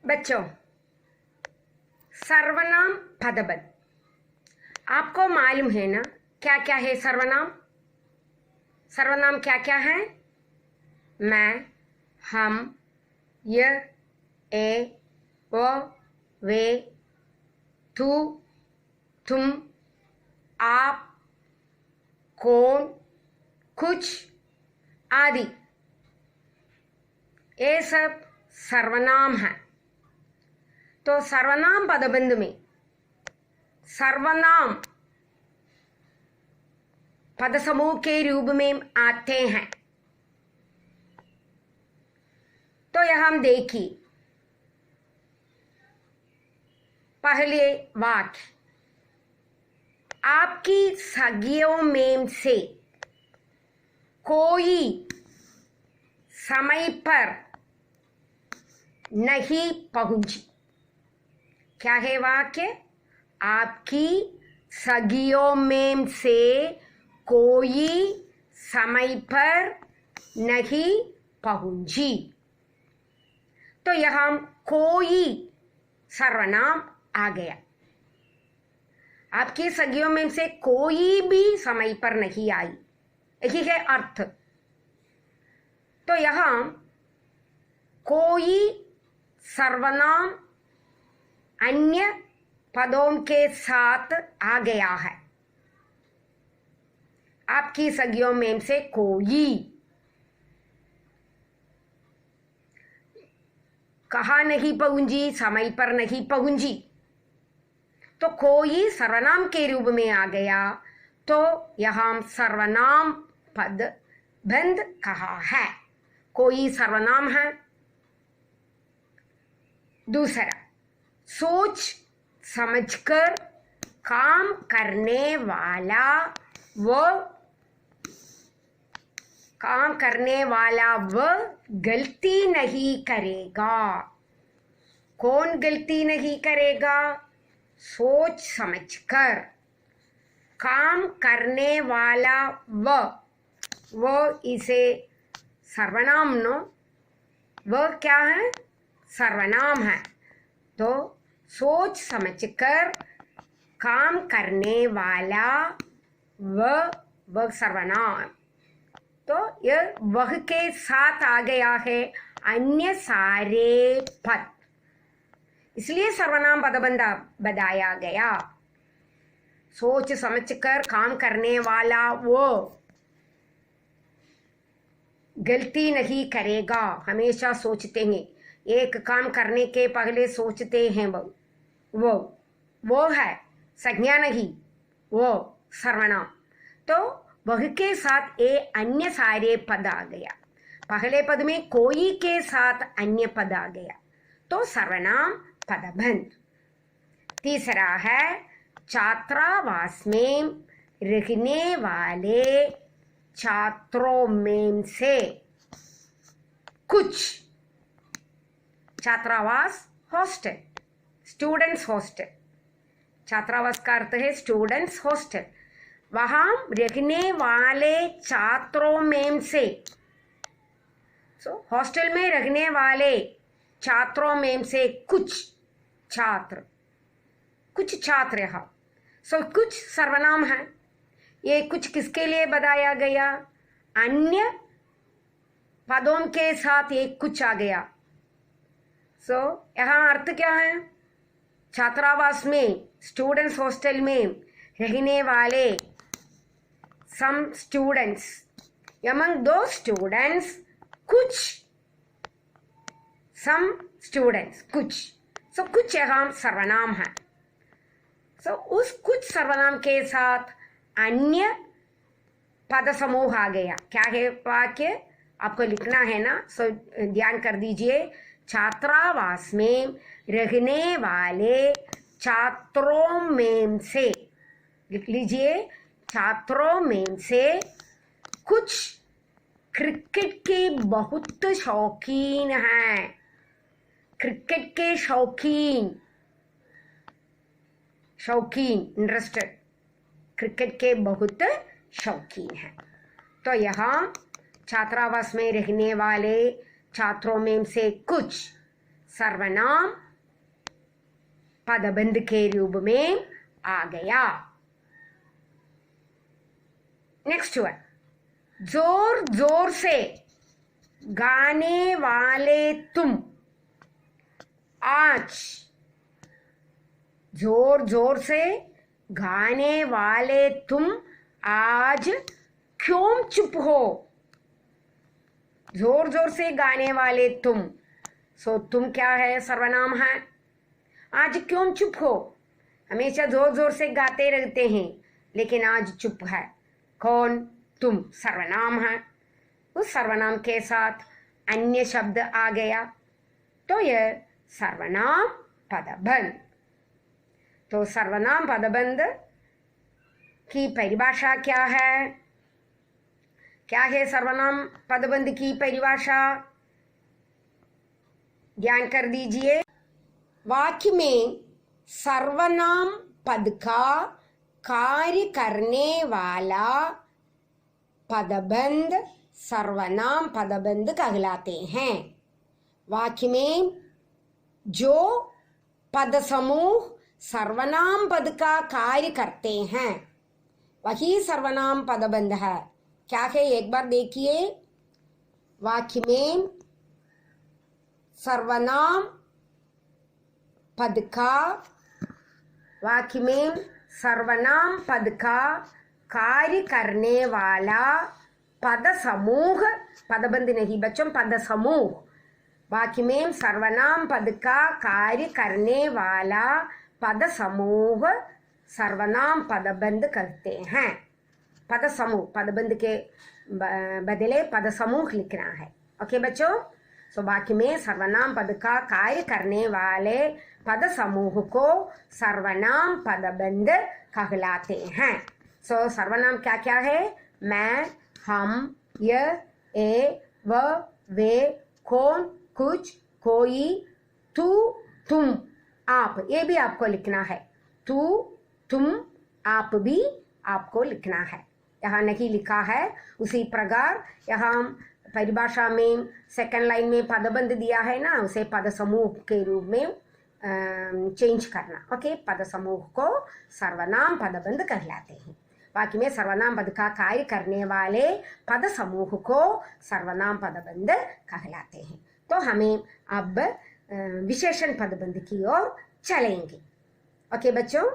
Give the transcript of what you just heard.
बच्चों, सर्वनाम पदबंध आपको मालूम है ना? क्या क्या है सर्वनाम? सर्वनाम क्या क्या है? मैं, हम, यह, ए, वो, वे, तू, तुम, आप, कौन, कुछ आदि, ये सब सर्वनाम है। तो सर्वनाम पदबंध में सर्वनाम पद समूह के रूप में आते हैं। तो यह हम देखिए, पहले वाक्य, आपकी सखियों में से कोई समय पर नहीं पहुंची। क्या है वाक्य? आपकी सखियों में से कोई समय पर नहीं पहुंची। तो यहाँ कोई सर्वनाम आ गया। आपकी सखियों में से कोई भी समय पर नहीं आई, यही है अर्थ। तो यहाँ कोई सर्वनाम अन्य पदों के साथ आ गया है। आपकी सखियों में से कोई, कहाँ नहीं पहुंची? समय पर नहीं पहुंची। तो कोई सर्वनाम के रूप में आ गया, तो यहां सर्वनाम पद बंध कहा है। कोई सर्वनाम है। दूसरा, सोच समझकर काम करने वाला वो गलती नहीं करेगा। कौन गलती नहीं करेगा? सोच समझकर काम करने वाला वो इसे सर्वनाम नो, वो क्या है? सर्वनाम है। तो सोच समझकर काम करने वाला वह सर्वनाम। तो यह वह के साथ आ गया है अन्य सारे पद, इसलिए सर्वनाम पदबंध बताया गया। सोच समझकर काम करने वाला वो गलती नहीं करेगा। हमेशा सोचते हैं, एक काम करने के पहले सोचते हैं। वो है संज्ञा नहीं, वो सर्वनाम। तो वह के साथ ये अन्य सारे पद आ गया। पहले पद में कोई के साथ अन्य पद आ गया, तो सर्वनाम पदबंध। तीसरा है, छात्रावास में रहने वाले छात्रों में से कुछ। छात्रावास हॉस्टल, स्टूडेंट्स हॉस्टल। छात्रावास का अर्थ है स्टूडेंट्स हॉस्टल। वहां रहने वाले छात्रों में से, हॉस्टल में रहने वाले छात्रों में से कुछ छात्र यहाँ। कुछ सर्वनाम है। ये कुछ किसके लिए बताया गया? अन्य पदों के साथ एक कुछ आ गया। यहाँ अर्थ क्या है? छात्रावास में, स्टूडेंट्स हॉस्टल में रहने वाले some students, among those students कुछ, some students कुछ। कुछ यहाँ सर्वनाम है। उस कुछ सर्वनाम के साथ अन्य पद समूह आ गया। क्या है वाक्य? आपको लिखना है ना, ध्यान कर दीजिए। छात्रावास में रहने वाले छात्रों में से, लिख लीजिए, छात्रों में से कुछ क्रिकेट के बहुत शौकीन हैं। क्रिकेट के शौकीन, इंटरेस्टेड, क्रिकेट के बहुत शौकीन हैं। तो यहाँ छात्रावास में रहने वाले छात्रों में से कुछ सर्वनाम पदबंध के रूप में आ गया। नेक्स्ट वन, जोर जोर से गाने वाले तुम आज, जोर जोर से गाने वाले तुम आज क्यों चुप हो। जोर जोर से गाने वाले तुम, सो तुम क्या है, सर्वनाम है। आज क्यों चुप हो, हमेशा जोर जोर से गाते रहते हैं लेकिन आज चुप है। कौन, तुम, सर्वनाम है। उस सर्वनाम के साथ अन्य शब्द आ गया तो यह सर्वनाम पदबंध। तो सर्वनाम पदबंध की परिभाषा क्या है? क्या है सर्वनाम पदबंध की परिभाषा? ध्यान कर दीजिए। वाक्य में सर्वनाम पद का कार्य करने वाला पदबंध सर्वनाम पदबंध कहलाते हैं। वाक्य में जो पद समूह सर्वनाम पद का कार्य करते हैं वही सर्वनाम पदबंध है। क्या है, एक बार देखिए। वाक्य में सर्वनाम पद का, वाक्य में सर्वनाम पद का कार्य करने वाला पद समूह, पदबंध नहीं बच्चों, पद समूह। वाक्य में सर्वनाम पद का कार्य करने वाला पद समूह सर्वनाम पदबंध करते हैं। पद समूह, पदबंध के बदले पद समूह लिखना है। ओके बच्चों, सो वाक्य में सर्वनाम पद का कार्य करने वाले पद समूह को सर्वनाम पदबंध कहलाते हैं। सो सर्वनाम क्या क्या है? मैं, हम, यह, ए, वह, वे, कौन, कुछ, कोई, तू, तुम, आप, ये भी आपको लिखना है। तू, तुम, आप भी आपको लिखना है। यहाँ नहीं लिखा है। उसी प्रकार यहाँ परिभाषा में सेकंड लाइन में पदबंध दिया है ना, उसे पद समूह के रूप में चेंज करना। ओके, पद समूह को सर्वनाम पदबंध कहलाते हैं। वाक्य में सर्वनाम पद का कार्य करने वाले पद समूह को सर्वनाम पदबंध कहलाते हैं। तो हमें अब विशेषण पदबंध की ओर चलेंगे। ओके बच्चों।